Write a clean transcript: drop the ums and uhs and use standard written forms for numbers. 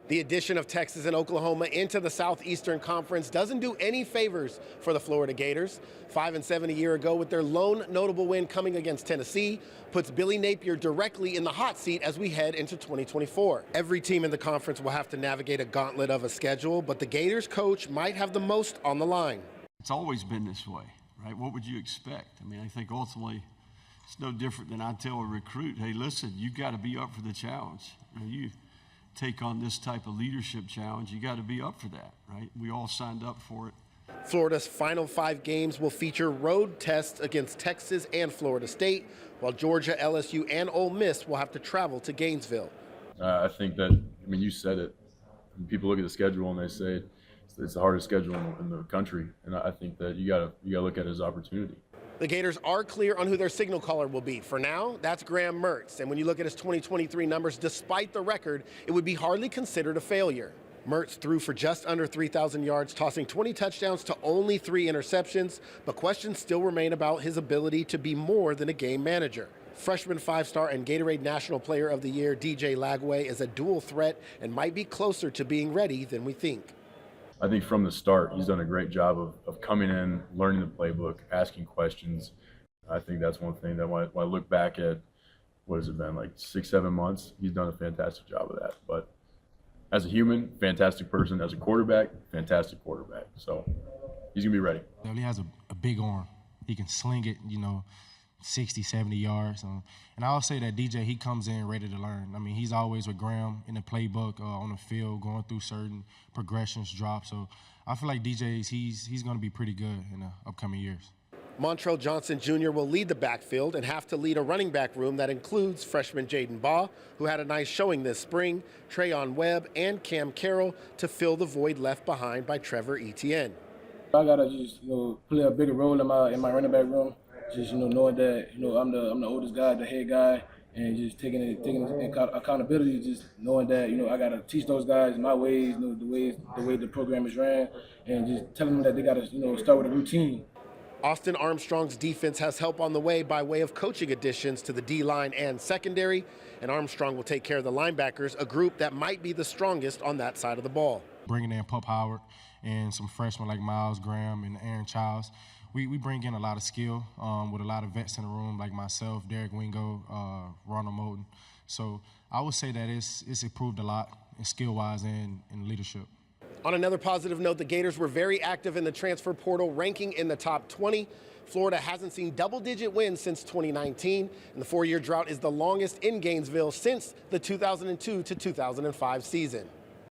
The addition of Texas and Oklahoma into the Southeastern Conference doesn't do any favors for the Florida Gators. 5-7 a year ago with their lone notable win coming against Tennessee puts Billy Napier directly in the hot seat as we head into 2024. Every team in the conference will have to navigate a gauntlet of a schedule, but the Gators coach might have the most on the line. It's always been this way, right? What would you expect? I mean, I think ultimately it's no different than I tell a recruit, hey, listen, you got to be up for the challenge. You take on this type of leadership challenge, you got to be up for that, right? We all signed up for it. Florida's final 5 games will feature road tests against Texas and Florida State, while Georgia, LSU, and Ole Miss will have to travel to Gainesville. I think that, I mean, you said it. People look at the schedule and they say it's the hardest schedule in the country, and I think that you got to look at it as opportunity. The Gators are clear on who their signal caller will be. For now, that's Graham Mertz. And when you look at his 2023 numbers, despite the record, it would be hardly considered a failure. Mertz threw for just under 3,000 yards, tossing 20 touchdowns to only 3 interceptions, but questions still remain about his ability to be more than a game manager. Freshman 5-star and Gatorade National Player of the Year DJ Lagway is a dual threat and might be closer to being ready than we think. I think from the start, he's done a great job of coming in, learning the playbook, asking questions. I think that's one thing that when I look back at, what has it been, like 6-7 months, he's done a fantastic job of that. But as a human, fantastic person. As a quarterback, fantastic quarterback. So he's going to be ready. He has a big arm. He can sling it, 60, 70 yards. And I'll say that DJ, he comes in ready to learn. I mean, he's always with Graham in the playbook, on the field, going through certain progressions, drops. So I feel like he's going to be pretty good in the upcoming years. Montrell Johnson Jr. will lead the backfield and have to lead a running back room that includes freshman Jaden Baugh, who had a nice showing this spring, Trayon Webb, and Cam Carroll to fill the void left behind by Trevor Etienne. I got to just play a bigger role in my running back room. Just knowing that I'm the oldest guy, the head guy, and just taking accountability. Just knowing that I gotta teach those guys my ways, the way the program is ran, and just telling them that they gotta start with a routine. Austin Armstrong's defense has help on the way by way of coaching additions to the D-line and secondary, and Armstrong will take care of the linebackers, a group that might be the strongest on that side of the ball. Bringing in Pup Howard and some freshmen like Miles Graham and Aaron Childs. We bring in a lot of skill with a lot of vets in the room like myself, Derek Wingo, Ronald Moulton. So I would say that it's improved a lot skill-wise and in leadership. On another positive note, the Gators were very active in the transfer portal, ranking in the top 20. Florida hasn't seen double-digit wins since 2019, and the 4-year drought is the longest in Gainesville since the 2002 to 2005 season.